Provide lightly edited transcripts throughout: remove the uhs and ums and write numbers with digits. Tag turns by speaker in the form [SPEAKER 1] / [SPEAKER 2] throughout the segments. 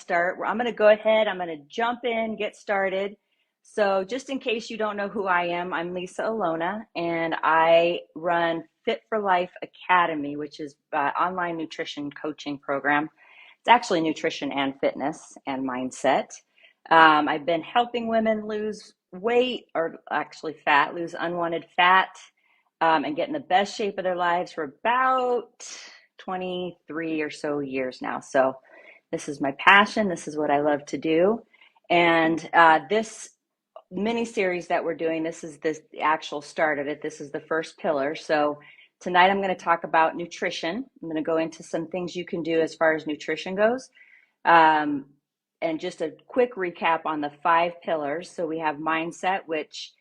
[SPEAKER 1] start. I'm going to go ahead, I'm going to jump in, get started. So just in case you don't know who I am, I'm Lisa Alona, and I run Fit for Life Academy, which is an online nutrition coaching program. It's actually nutrition and fitness and mindset. I've been helping women lose weight, or actually fat, lose unwanted fat, and get in the best shape of their lives for about 23 or so years now. So this is my passion. This is what I love to do. And this mini series that we're doing, this is the actual start of it. This is the first pillar. So tonight I'm going to talk about nutrition. I'm going to go into some things you can do as far as nutrition goes. And just a quick recap on the 5 pillars. So we have mindset, which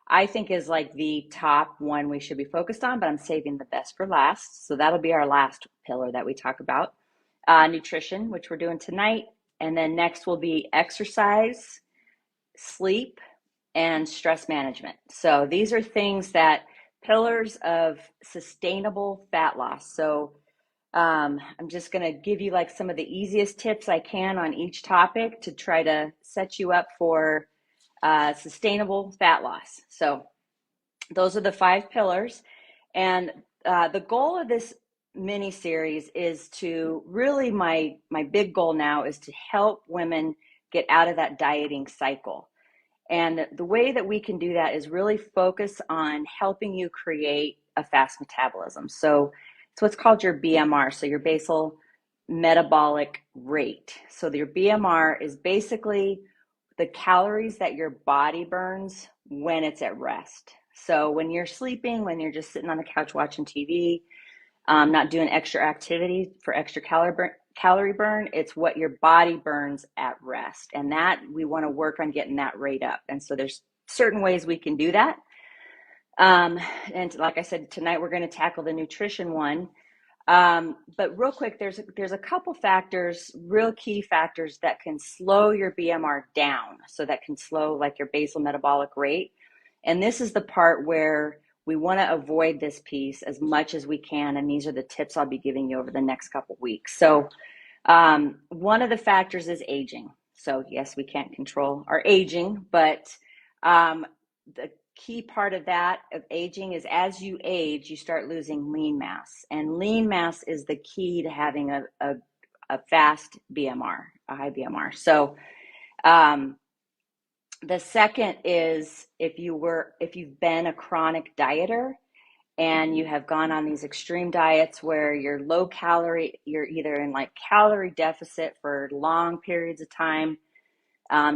[SPEAKER 1] I think is like the top one we should be focused on, but I'm saving the best for last. So that'll be our last pillar that we talk about. Nutrition, which we're doing tonight. And then next will be exercise, sleep, and stress management. So these are things that pillars of sustainable fat loss. So I'm just going to give you like some of the easiest tips I can on each topic to try to set you up for sustainable fat loss. So those are the 5 pillars. And the goal of this mini series is to really, my big goal now is to help women get out of that dieting cycle. And the way that we can do that is really focus on helping you create a fast metabolism. So it's what's called your BMR, so your basal metabolic rate. So your BMR is basically the calories that your body burns when it's at rest. So when you're sleeping, when you're just sitting on the couch watching TV, not doing extra activity for extra calorie burn, it's what your body burns at rest. And that we want to work on getting that rate up. And so there's certain ways we can do that. And like I said, tonight we're going to tackle the nutrition one. But real quick, there's a couple factors, real key factors that can slow your BMR down. So that can slow like your basal metabolic rate. And this is the part where we want to avoid this piece as much as we can. And these are the tips I'll be giving you over the next couple weeks. So one of the factors is aging. So yes, we can't control our aging, but the key part of that of aging is as you age, you start losing lean mass. And lean mass is the key to having a fast BMR, a high BMR. So the second is if you've been a chronic dieter and you have gone on these extreme diets where you're low calorie, you're either in like calorie deficit for long periods of time,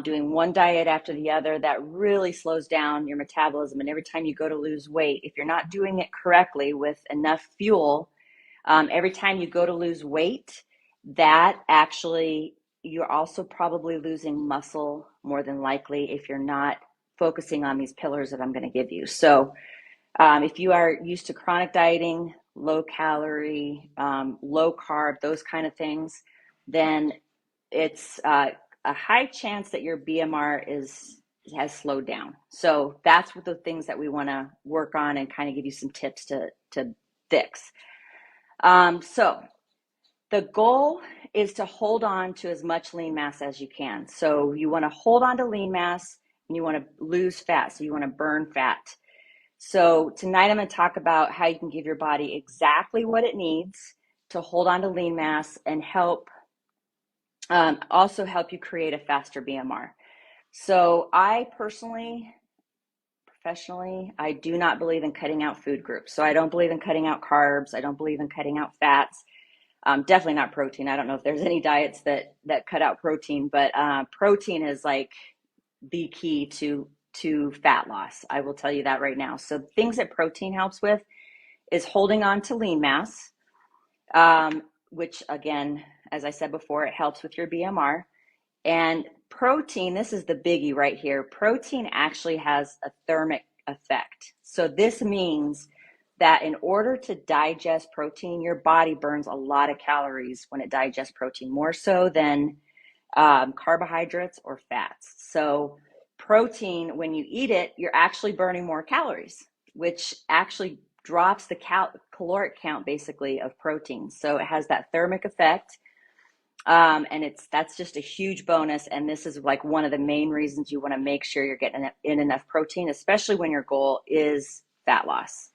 [SPEAKER 1] doing one diet after the other, that really slows down your metabolism. And every time you go to lose weight, if you're not doing it correctly with enough fuel, every time you go to lose weight, that actually, you're also probably losing muscle more than likely if you're not focusing on these pillars that I'm going to give you. So if you are used to chronic dieting, low calorie, low carb, those kind of things, then it's a high chance that your BMR has slowed down. So that's what the things that we want to work on and kind of give you some tips to fix. So the goal is to hold on to as much lean mass as you can. So you want to hold on to lean mass and you want to lose fat. So you want to burn fat. So tonight I'm going to talk about how you can give your body exactly what it needs to hold on to lean mass and also help you create a faster BMR. So I personally, professionally, I do not believe in cutting out food groups. So I don't believe in cutting out carbs. I don't believe in cutting out fats. Definitely not protein. I don't know if there's any diets that cut out protein, but protein is like the key to fat loss. I will tell you that right now. So things that protein helps with is holding on to lean mass, which again, as I said before, it helps with your BMR. And protein, this is the biggie right here. Protein actually has a thermic effect. So this means that in order to digest protein, your body burns a lot of calories when it digests protein, more so than carbohydrates or fats. So protein, when you eat it, you're actually burning more calories, which actually drops the caloric count basically of protein. So it has that thermic effect. And that's just a huge bonus. And this is like one of the main reasons you want to make sure you're getting in enough protein, especially when your goal is fat loss.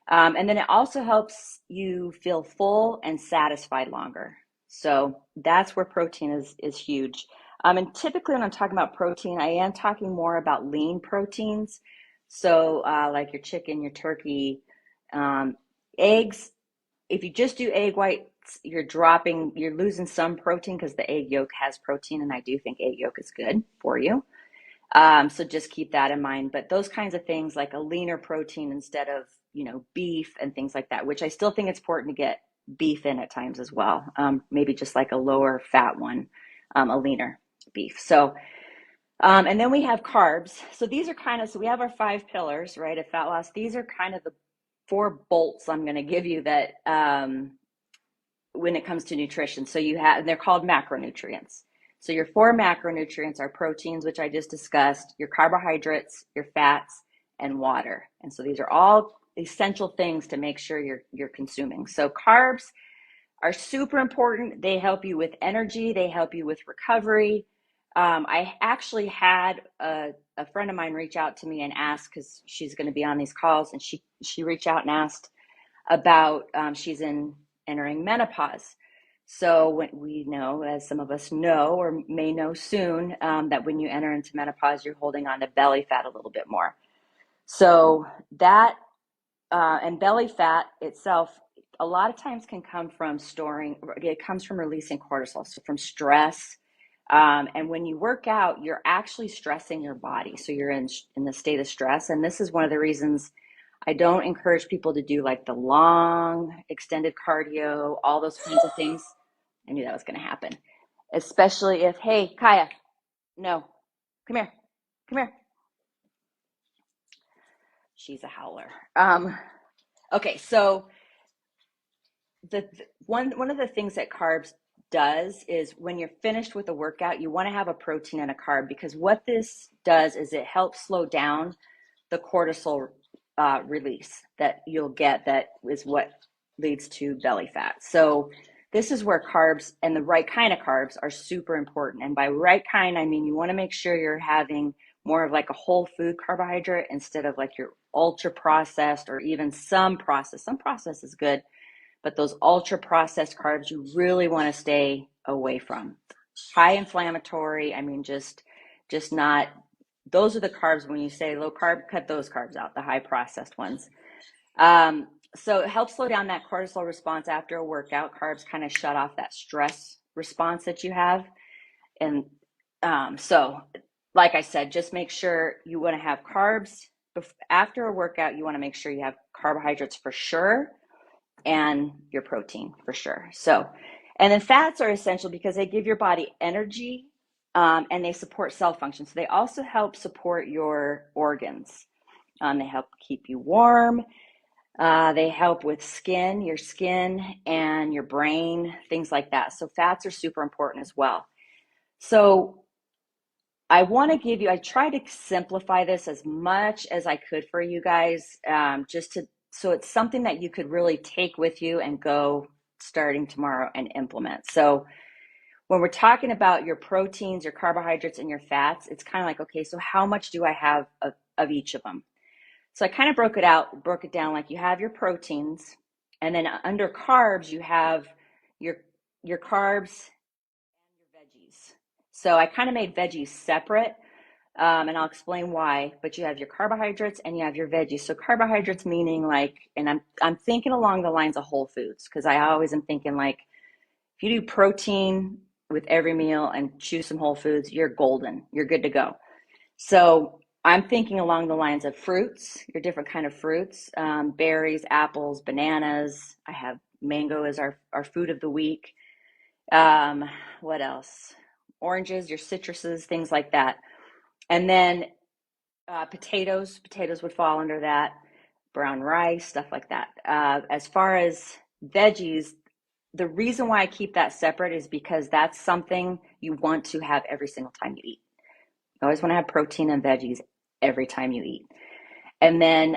[SPEAKER 1] And then it also helps you feel full and satisfied longer. So that's where protein is huge. And typically when I'm talking about protein, I am talking more about lean proteins. So like your chicken, your turkey, eggs. If you just do egg whites, you're losing some protein because the egg yolk has protein, and I do think egg yolk is good for you. So just keep that in mind. But those kinds of things like a leaner protein instead of, beef and things like that, which I still think it's important to get beef in at times as well. Maybe just like a lower fat one, a leaner beef. So, and then we have carbs. So these are so we have our 5 pillars, right, of fat loss. These are kind of the 4 bolts I'm going to give you that, when it comes to nutrition. So they're called macronutrients. So your 4 macronutrients are proteins, which I just discussed, your carbohydrates, your fats, and water. And so these are all essential things to make sure you're consuming. So carbs are super important. They help you with energy. They help you with recovery. I actually had a friend of mine reach out to me and ask, because she's going to be on these calls, and she reached out and asked about she's entering menopause. So when we know, as some of us know or may know soon, that when you enter into menopause, you're holding on to belly fat a little bit more. So that and belly fat itself, a lot of times can come from it comes from releasing cortisol, so from stress. And when you work out, you're actually stressing your body. So you're in the state of stress. And this is one of the reasons I don't encourage people to do like the long extended cardio, all those kinds of things. I knew that was going to happen, especially if, hey, Kaya, no, come here, come here. She's a howler. Okay, so the one of the things that carbs does is when you're finished with a workout, you want to have a protein and a carb, because what this does is it helps slow down the cortisol release that you'll get. That is what leads to belly fat. So this is where carbs, and the right kind of carbs, are super important. And by right kind, I mean you want to make sure you're having more of like a whole food carbohydrate instead of like your ultra processed, or even some processed. Some processed is good, but those ultra processed carbs you really want to stay away from. High inflammatory, I mean, just not, those are the carbs. When you say low carb, cut those carbs out, the high processed ones. So it helps slow down that cortisol response after a workout. Carbs kind of shut off that stress response that you have. And so, like I said, just make sure you want to have carbs after a workout. You want to make sure you have carbohydrates for sure, and your protein for sure. So, and then fats are essential because they give your body energy, and they support cell function. So they also help support your organs. They help keep you warm. They help with your skin and your brain, things like that. So fats are super important as well. So I try to simplify this as much as I could for you guys, so it's something that you could really take with you and go starting tomorrow and implement. So when we're talking about your proteins, your carbohydrates, and your fats, it's kind of like, okay, so how much do I have of each of them? So I kind of broke it down, like you have your proteins, and then under carbs, you have your carbs and your veggies. So I kind of made veggies separate, and I'll explain why. But you have your carbohydrates and you have your veggies. So carbohydrates meaning like, and I'm thinking along the lines of whole foods, because I always am thinking like, if you do protein with every meal and choose some whole foods, you're golden. You're good to go. So I'm thinking along the lines of fruits, your different kind of fruits, berries, apples, bananas. I have mango as our food of the week. What else? Oranges, your citruses, things like that. And then potatoes would fall under that. Brown rice, stuff like that. As far as veggies, the reason why I keep that separate is because that's something you want to have every single time you eat. You always want to have protein and veggies every time you eat. And then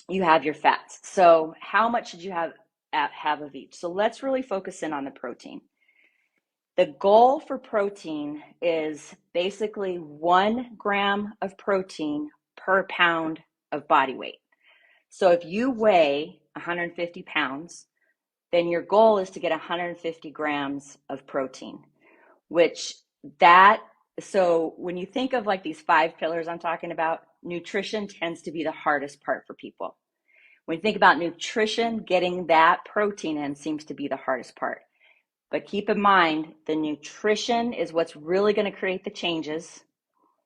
[SPEAKER 1] you have your fats. So how much should you have of each? So let's really focus in on the protein. The goal for protein is basically 1 gram of protein per pound of body weight. So if you weigh 150 pounds, then your goal is to get 150 grams of protein, which that, so when you think of like these 5 pillars I'm talking about, nutrition tends to be the hardest part for people. When you think about nutrition, getting that protein in seems to be the hardest part. But keep in mind, the nutrition is what's really going to create the changes.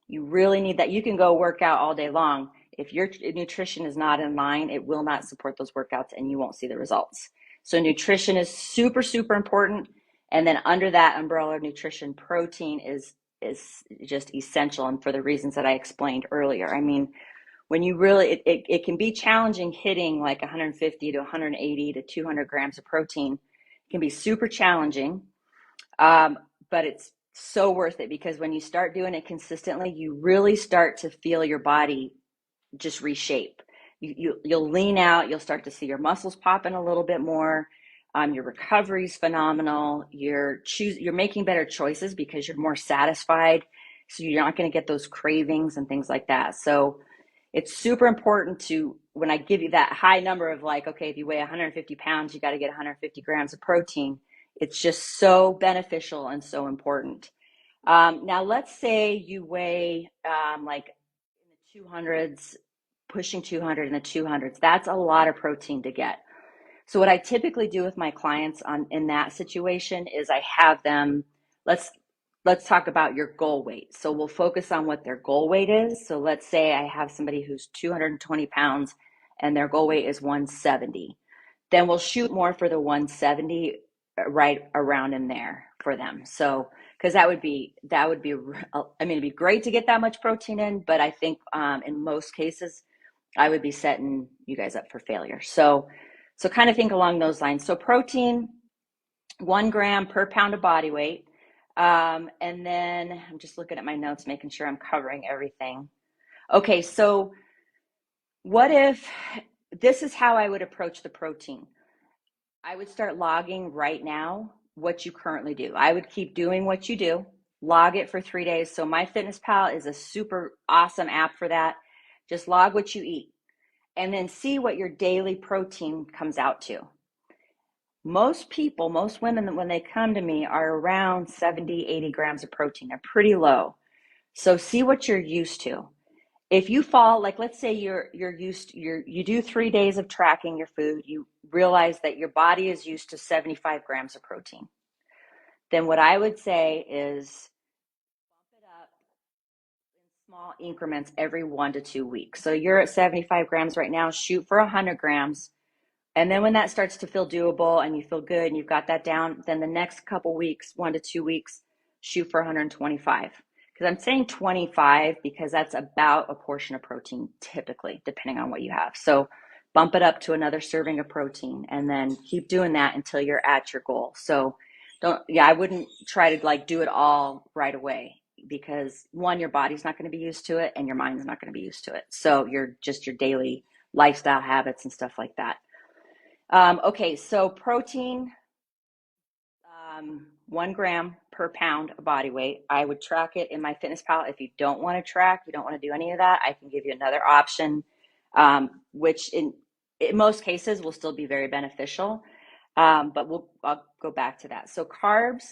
[SPEAKER 1] You really need that. You can go work out all day long. If your nutrition is not in line, it will not support those workouts and you won't see the results. So nutrition is super, super important. And then under that umbrella of nutrition, protein is just essential, and for the reasons that I explained earlier. I mean, when you really, it can be challenging hitting like 150 to 180 to 200 grams of protein. It can be super challenging, but it's so worth it, because when you start doing it consistently, you really start to feel your body just reshape. You'll lean out, you'll start to see your muscles popping a little bit more. Your recovery is phenomenal. You're making better choices because you're more satisfied. So you're not going to get those cravings and things like that. So it's super important to, when I give you that high number of like, okay, if you weigh 150 pounds, you got to get 150 grams of protein. It's just so beneficial and so important. Now, let's say you weigh like in the 200s, pushing 200 in the 200s. That's a lot of protein to get. So what I typically do with my clients in that situation is I have them, let's talk about your goal weight. So we'll focus on what their goal weight is. So let's say I have somebody who's 220 pounds and their goal weight is 170. Then we'll shoot more for the 170, right around in there for them. So, because that would be, I mean, it'd be great to get that much protein in, but I think in most cases, I would be setting you guys up for failure. So kind of think along those lines. So protein, 1 gram per pound of body weight. And then I'm just looking at my notes, making sure I'm covering everything. Okay, so what if, this is how I would approach the protein. I would start logging right now what you currently do. I would keep doing what you do, log it for 3 days. So MyFitnessPal is a super awesome app for that. Just log what you eat and then see what your daily protein comes out to. Most people, most women, when they come to me, are around 70, 80 grams of protein. They're pretty low. So see what you're used to. If you fall, like let's say you do 3 days of tracking your food, you realize that your body is used to 75 grams of protein. Then what I would say is bump it up in small increments every 1 to 2 weeks. So you're at 75 grams right now, shoot for 100 grams. And then when that starts to feel doable and you feel good and you've got that down, then the next couple weeks, 1 to 2 weeks, shoot for 125. Because I'm saying 25 because that's about a portion of protein typically, depending on what you have. So bump it up to another serving of protein and then keep doing that until you're at your goal. So I wouldn't try to like do it all right away, because one, your body's not going to be used to it and your mind's not going to be used to it. So your daily lifestyle habits and stuff like that. Okay, so protein, 1 gram per pound of body weight. I would track it in MyFitnessPal. If you don't want to track, you don't want to do any of that, I can give you another option, which in most cases will still be very beneficial. But I'll go back to that. So carbs,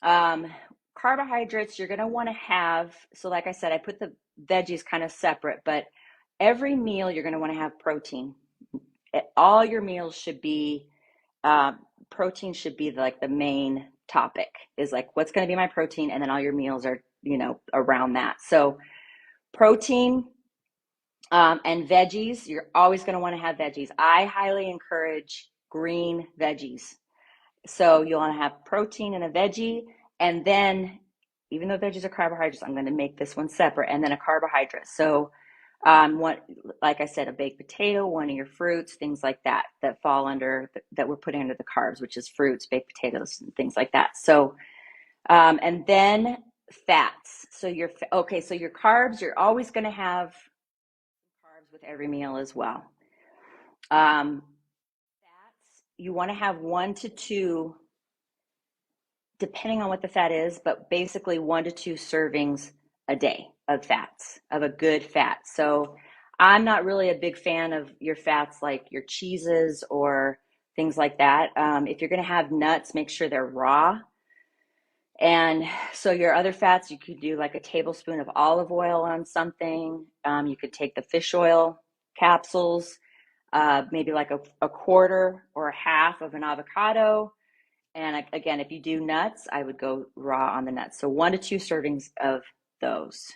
[SPEAKER 1] carbohydrates, you're going to want to have, so like I said, I put the veggies kind of separate, but every meal you're going to want to have protein. All your meals should be, protein should be like the main topic, is like what's going to be my protein, and then all your meals are around that. So protein, and veggies, you're always going to want to have veggies. I highly encourage green veggies. So you'll want to have protein in a veggie, and then even though veggies are carbohydrates, I'm going to make this one separate, and then a carbohydrate. So like I said, a baked potato, one of your fruits, things like that fall under, that we're putting under the carbs, which is fruits, baked potatoes, and things like that. So, and then fats. So your carbs, you're always going to have carbs with every meal as well. Fats, you want to have 1 to 2 depending on what the fat is, but basically 1 to 2 servings a day of fats, of a good fat. So I'm not really a big fan of your fats like your cheeses or things like that. If you're going to have nuts, make sure they're raw. And so your other fats, you could do like a tablespoon of olive oil on something. You could take the fish oil capsules, maybe like a quarter or a half of an avocado. And again, if you do nuts, I would go raw on the nuts. So 1 to 2 servings of those.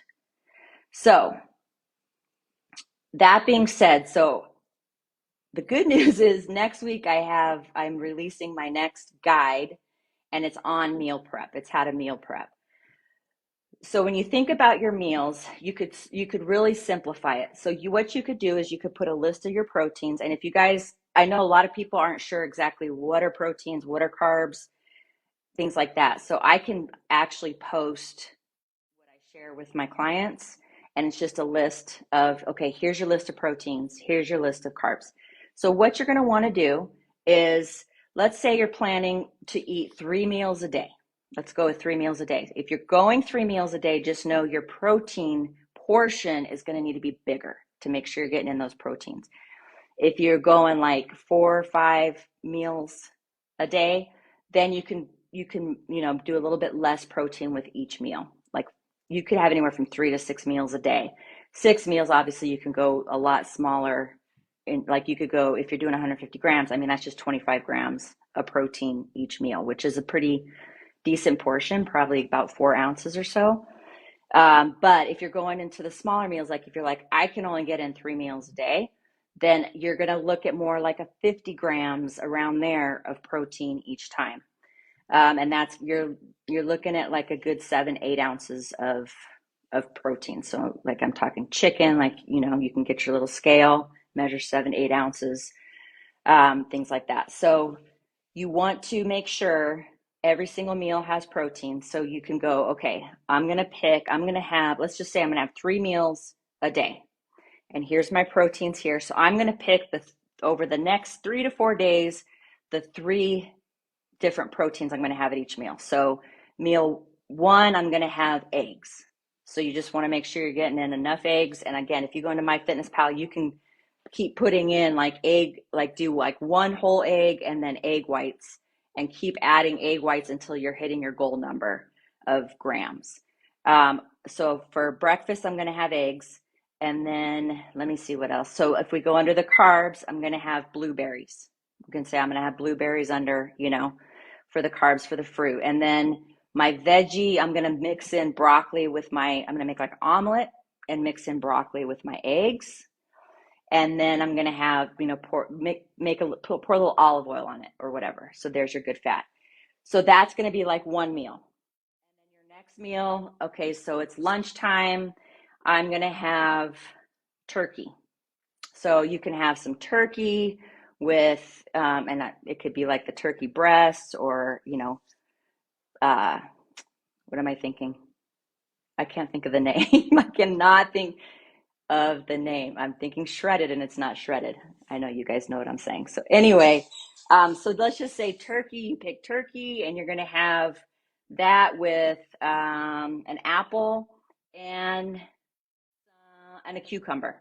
[SPEAKER 1] So that being said, so the good news is next week I'm releasing my next guide, and it's on meal prep. It's how to meal prep. So when you think about your meals, you could really simplify it. So what you could do is you could put a list of your proteins. And if you guys, I know a lot of people aren't sure exactly what are proteins, what are carbs, things like that. So I can actually post what I share with my clients, and it's just a list of, okay, here's your list of proteins, here's your list of carbs. So what you're going to want to do is, let's say you're planning to eat 3 meals a day. Let's go with 3 meals a day. If you're going 3 meals a day, just know your protein portion is going to need to be bigger to make sure you're getting in those proteins. If you're going like 4 or 5 meals a day, then you can do a little bit less protein with each meal. Like you could have anywhere from 3 to 6 meals a day. 6 meals, obviously, you can go a lot smaller. Like you could go, if you're doing 150 grams, I mean, that's just 25 grams of protein each meal, which is a pretty decent portion, probably about 4 ounces or so. But if you're going into the smaller meals, like if you're like, I can only get in 3 meals a day, then you're going to look at more like a 50 grams around there of protein each time. And that's, you're looking at like a good 7, 8 ounces of protein. So like I'm talking chicken, like, you can get your little scale, measure 7, 8 ounces, things like that. So you want to make sure every single meal has protein. So you can go, okay, I'm going to have, let's just say I'm going to have 3 meals a day. And here's my proteins here. So I'm going to pick over the next 3 to 4 days, the 3 different proteins I'm going to have at each meal. So meal 1, I'm going to have eggs. So you just want to make sure you're getting in enough eggs. And again, if you go into MyFitnessPal, you can keep putting in like egg, like do like 1 whole egg and then egg whites, and keep adding egg whites until you're hitting your goal number of grams. So for breakfast, I'm going to have eggs. And then let me see what else. So if we go under the carbs, I'm going to have blueberries. You can say I'm going to have blueberries under, for the carbs, for the fruit. And then my veggie, I'm going to mix in broccoli with I'm going to make like an omelet and mix in broccoli with my eggs. And then I'm going to have, pour a little olive oil on it or whatever. So there's your good fat. So that's going to be like 1 meal. And then your next meal, okay, so it's lunchtime. I'm going to have turkey. So you can have some turkey with, and it could be like the turkey breasts or, what am I thinking? I can't think of the name. I cannot think of the name. I'm thinking shredded, and it's not shredded. I know you guys know what I'm saying. So anyway, so let's just say turkey. You pick turkey, and you're going to have that with an apple and a cucumber.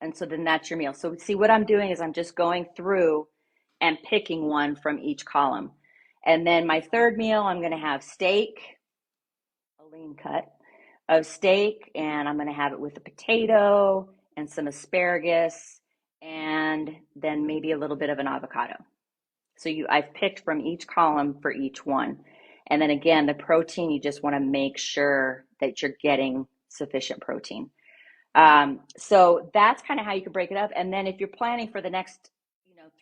[SPEAKER 1] And so then that's your meal. So see, what I'm doing is I'm just going through and picking one from each column. And then my third meal, I'm going to have steak, a lean cut of steak, and I'm going to have it with a potato and some asparagus, and then maybe a little bit of an avocado. So I've picked from each column for each one. And then again, the protein, you just want to make sure that you're getting sufficient protein. So that's kind of how you can break it up. And then if you're planning for the next,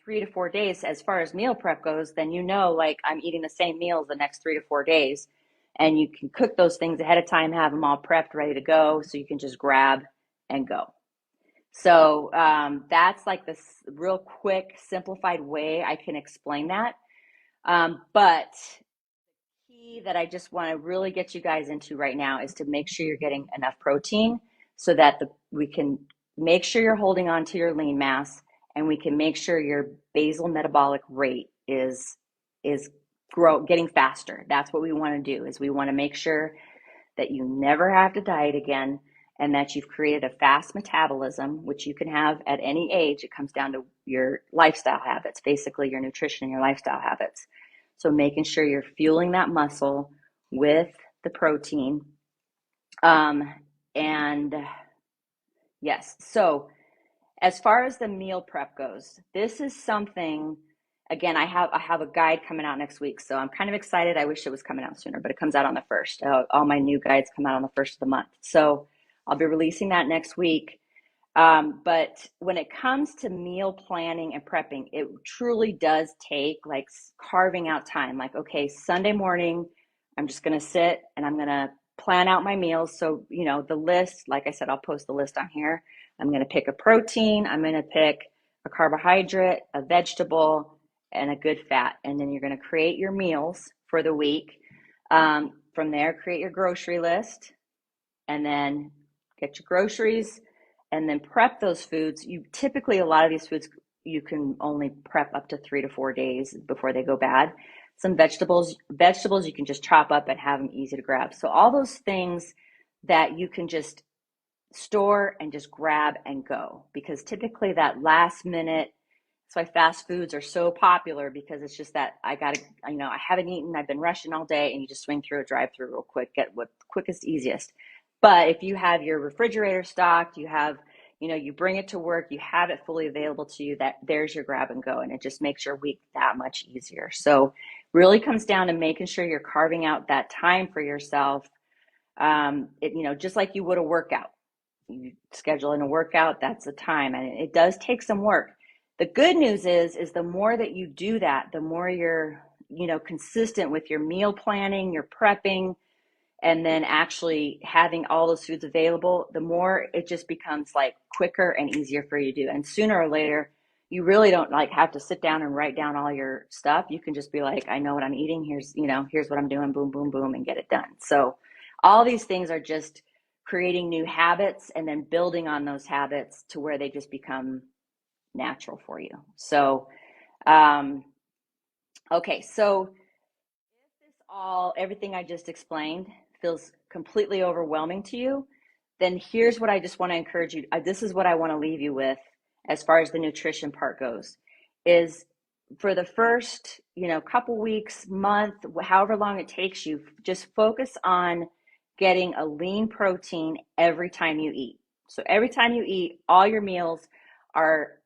[SPEAKER 1] 3 to 4 days, as far as meal prep goes, then like I'm eating the same meals the next 3 to 4 days. And you can cook those things ahead of time, have them all prepped, ready to go, so you can just grab and go. So that's like this real quick, simplified way I can explain that. But the key that I just want to really get you guys into right now is to make sure you're getting enough protein so that we can make sure you're holding on to your lean mass, and we can make sure your basal metabolic rate is getting faster. That's what we want to do, is we want to make sure that you never have to diet again, and that you've created a fast metabolism, which you can have at any age. It comes down to your lifestyle habits, basically your nutrition and your lifestyle habits. So making sure you're fueling that muscle with the protein. And yes, so as far as the meal prep goes, this is something, again, I have a guide coming out next week, so I'm kind of excited. I wish it was coming out sooner, but it comes out on the 1st. All my new guides come out on the 1st of the month. So I'll be releasing that next week. But when it comes to meal planning and prepping, it truly does take like carving out time. Like, okay, Sunday morning, I'm just going to sit and I'm going to plan out my meals. So, the list, like I said, I'll post the list on here. I'm going to pick a protein. I'm going to pick a carbohydrate, a vegetable, and a good fat. And then you're going to create your meals for the week. From there, create your grocery list, and then get your groceries, and then prep those foods. A lot of these foods, you can only prep up to 3 to 4 days before they go bad. Some vegetables you can just chop up and have them easy to grab. So all those things that you can just store and just grab and go, because typically that last minute, that's why fast foods are so popular, because it's just that I haven't eaten, I've been rushing all day, and you just swing through a drive-through real quick, get what quickest, easiest. But if you have your refrigerator stocked, you bring it to work, you have it fully available to you, there's your grab and go, and it just makes your week that much easier. So really comes down to making sure you're carving out that time for yourself. Just like you would a workout. You schedule in a workout, that's the time, and it does take some work. The good news is the more that you do that, the more you're, consistent with your meal planning, your prepping, and then actually having all those foods available, the more it just becomes like quicker and easier for you to do. And sooner or later, you really don't like have to sit down and write down all your stuff. You can just be like, I know what I'm eating. Here's what I'm doing, boom, boom, boom, and get it done. So all these things are just creating new habits and then building on those habits to where they just become natural for you. So, okay. So everything I just explained feels completely overwhelming to you, then here's what I just want to encourage you. This is what I want to leave you with as far as the nutrition part goes, is for the first, couple weeks, month, however long it takes you, just focus on getting a lean protein every time you eat. So every time you eat, all your meals are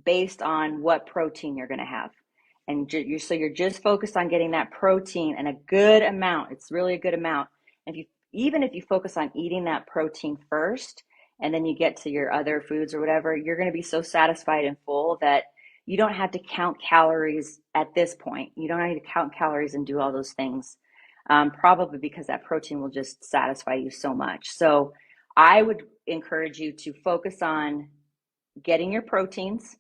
[SPEAKER 1] based on what protein you're going to have. And you're just focused on getting that protein, and a good amount. It's really a good amount. Even if you focus on eating that protein first, and then you get to your other foods or whatever, you're going to be so satisfied and full that you don't have to count calories at this point. You don't need to count calories and do all those things, probably because that protein will just satisfy you so much. So I would encourage you to focus on getting your proteins,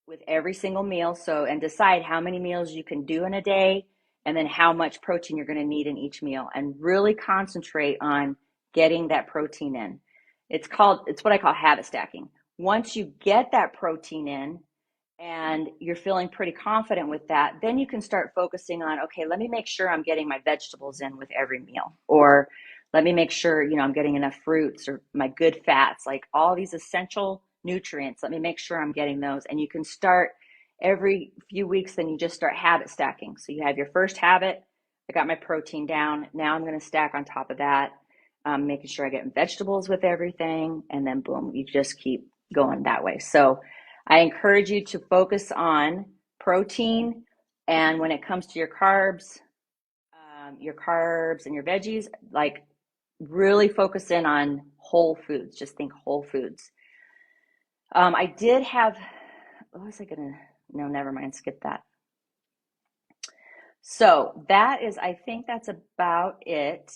[SPEAKER 1] with every single meal. And decide how many meals you can do in a day, and then how much protein you're going to need in each meal, and really concentrate on getting that protein in. It's what I call habit stacking. Once you get that protein in and you're feeling pretty confident with that, then you can start focusing on, okay, let me make sure I'm getting my vegetables in with every meal, or let me make sure, I'm getting enough fruits or my good fats, like all these essential nutrients. Let me make sure I'm getting those. And you can start every few weeks, then you just start habit stacking. So you have your first habit. I got my protein down. Now I'm going to stack on top of that, making sure I get vegetables with everything. And then boom, you just keep going that way. So I encourage you to focus on protein. And when it comes to your carbs and your veggies, like really focus in on whole foods. Just think whole foods. I did have, what was I going to, no, never mind, skip that. So I think that's about it.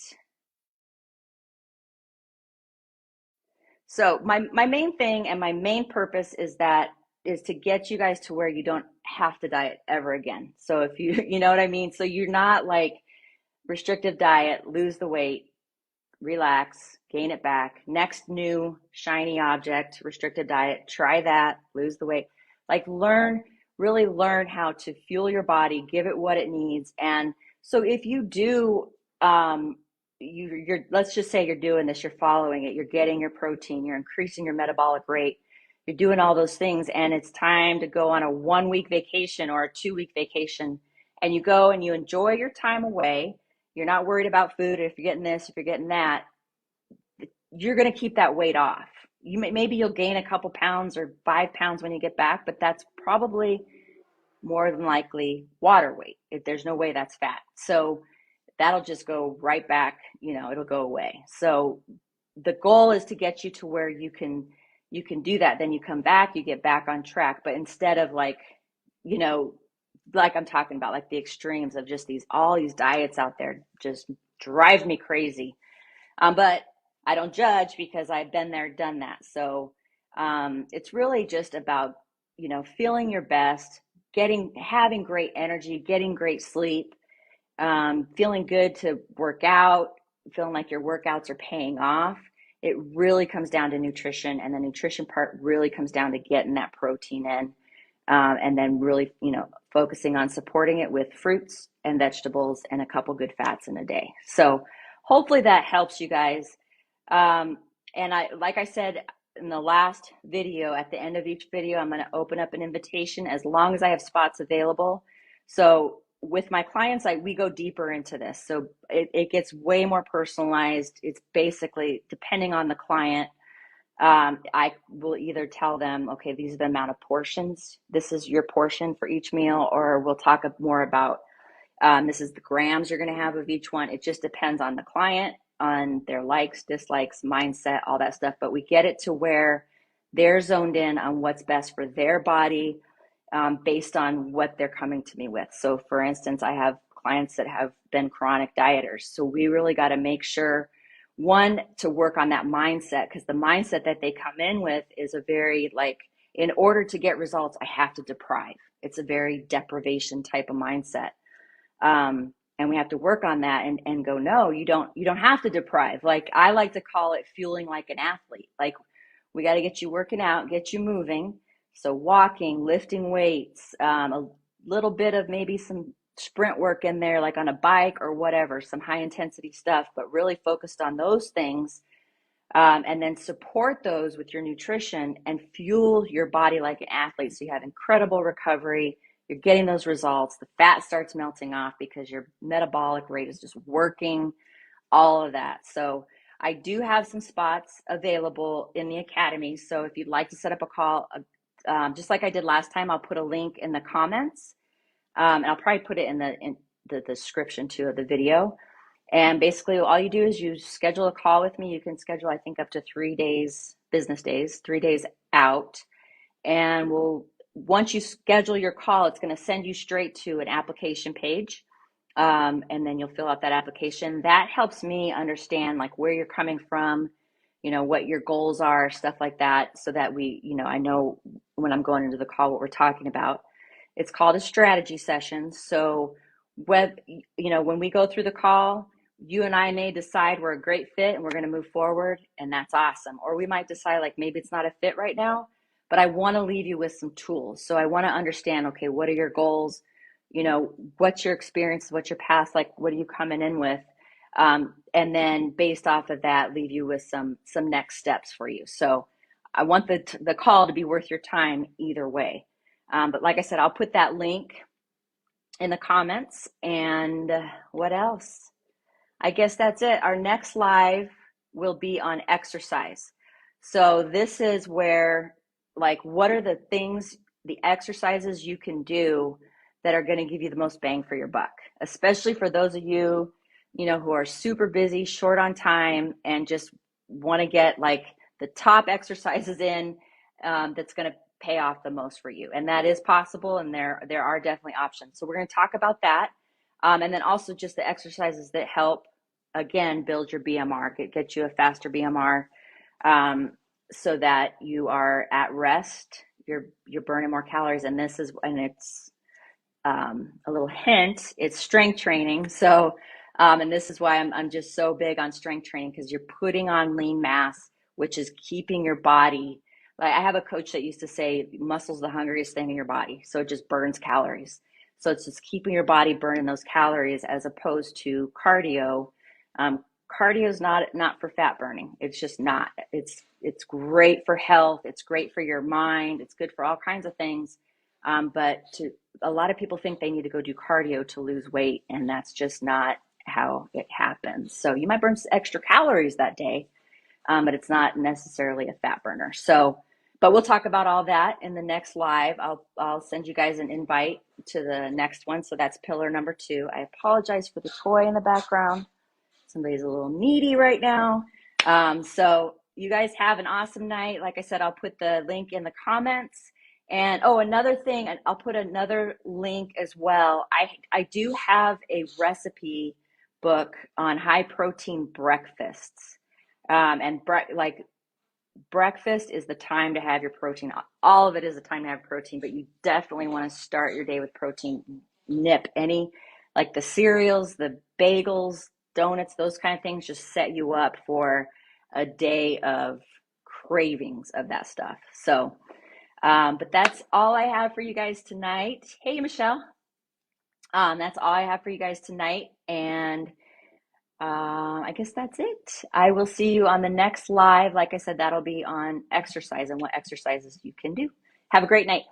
[SPEAKER 1] So my main thing and my main purpose is to get you guys to where you don't have to diet ever again. So if you know what I mean? So you're not like restrictive diet, lose the weight, relax, gain it back. Next new shiny object, restricted diet, try that, lose the weight. Like really learn how to fuel your body, give it what it needs. And so if you do, you're, let's just say you're doing this, you're following it, you're getting your protein, you're increasing your metabolic rate, you're doing all those things, and it's time to go on a 1 week vacation or a 2 week vacation, and you go and you enjoy your time away. You're not worried about food. If you're getting this, if you're getting that, you're going to keep that weight off. Maybe you'll gain a couple pounds or 5 pounds when you get back, but that's probably more than likely water weight. If there's no way that's fat. So that'll just go right back, it'll go away. So the goal is to get you to where you can do that. Then you come back, you get back on track. But instead of you know, like I'm talking about, like the extremes of just all these diets out there just drive me crazy. But I don't judge because I've been there, done that. So it's really just about, feeling your best, having great energy, getting great sleep, feeling good to work out, feeling like your workouts are paying off. It really comes down to nutrition, and the nutrition part really comes down to getting that protein in, and then really, focusing on supporting it with fruits and vegetables and a couple good fats in a day. So hopefully that helps you guys. And like I said in the last video, at the end of each video, I'm going to open up an invitation as long as I have spots available. So with my clients, we go deeper into this. So it gets way more personalized. It's basically depending on the client. I will either tell them, okay, these are the amount of portions. This is your portion for each meal, or we'll talk more about this is the grams you're going to have of each one. It just depends on the client, on their likes, dislikes, mindset, all that stuff. But we get it to where they're zoned in on what's best for their body, based on what they're coming to me with. So for instance, I have clients that have been chronic dieters. So we really got to make sure, one, to work on that mindset, because the mindset that they come in with is a very in order to get results, I have to deprive. It's a very deprivation type of mindset. And we have to work on that and go, no, you don't have to deprive. I like to call it fueling like an athlete. We got to get you working out, get you moving. So walking, lifting weights, a little bit of maybe some sprint work in there, like on a bike or whatever, some high intensity stuff, but really focused on those things. And then support those with your nutrition and fuel your body like an athlete. So you have incredible recovery. You're getting those results. The fat starts melting off because your metabolic rate is just working, all of that. So I do have some spots available in the academy. So if you'd like to set up a call, just like I did last time, I'll put a link in the comments. And I'll probably put it in the description too of the video. And basically all you do is you schedule a call with me. You can schedule, I think, up to 3 days, business days, 3 days out. And once you schedule your call, it's going to send you straight to an application page. And then you'll fill out that application. That helps me understand where you're coming from, what your goals are, stuff like that, so that I know when I'm going into the call what we're talking about. It's called a strategy session. So when we go through the call, you and I may decide we're a great fit and we're going to move forward, and that's awesome. Or we might decide maybe it's not a fit right now, but I want to leave you with some tools. So I want to understand, okay, what are your goals? What's your experience? What's your past? What are you coming in with? And then based off of that, leave you with some next steps for you. So I want the call to be worth your time either way. But like I said, I'll put that link in the comments. And what else? I guess that's it. Our next live will be on exercise. So this is where, what are the things, the exercises you can do that are going to give you the most bang for your buck, especially for those of you, who are super busy, short on time, and just want to get the top exercises in, that's going to pay off the most for you. And that is possible. And there are definitely options. So we're going to talk about that. And then also just the exercises that help, again, build your BMR, get you a faster BMR, so that you are at rest, you're burning more calories. And it's a little hint, it's strength training. So, and this is why I'm just so big on strength training, because you're putting on lean mass, which is keeping your body, like I have a coach that used to say muscle's the hungriest thing in your body. So it just burns calories. So it's just keeping your body burning those calories as opposed to cardio. Cardio is not for fat burning. It's just not. It's great for health. It's great for your mind. It's good for all kinds of things. But a lot of people think they need to go do cardio to lose weight, and that's just not how it happens. So you might burn extra calories that day, but it's not necessarily a fat burner. So, but we'll talk about all that in the next live. I'll send you guys an invite to the next one. So that's pillar number 2. I apologize for the toy in the background. Somebody's a little needy right now. So you guys have an awesome night. Like I said, I'll put the link in the comments. And another thing, I'll put another link as well. I do have a recipe book on high protein breakfasts. And like breakfast is the time to have your protein. All of it is the time to have protein, but you definitely want to start your day with protein. Nip any, like the cereals, the bagels, donuts, those kind of things just set you up for a day of cravings of that stuff. So, but that's all I have for you guys tonight. Hey, Michelle. That's all I have for you guys tonight. And I guess that's it. I will see you on the next live. Like I said, that'll be on exercise and what exercises you can do. Have a great night.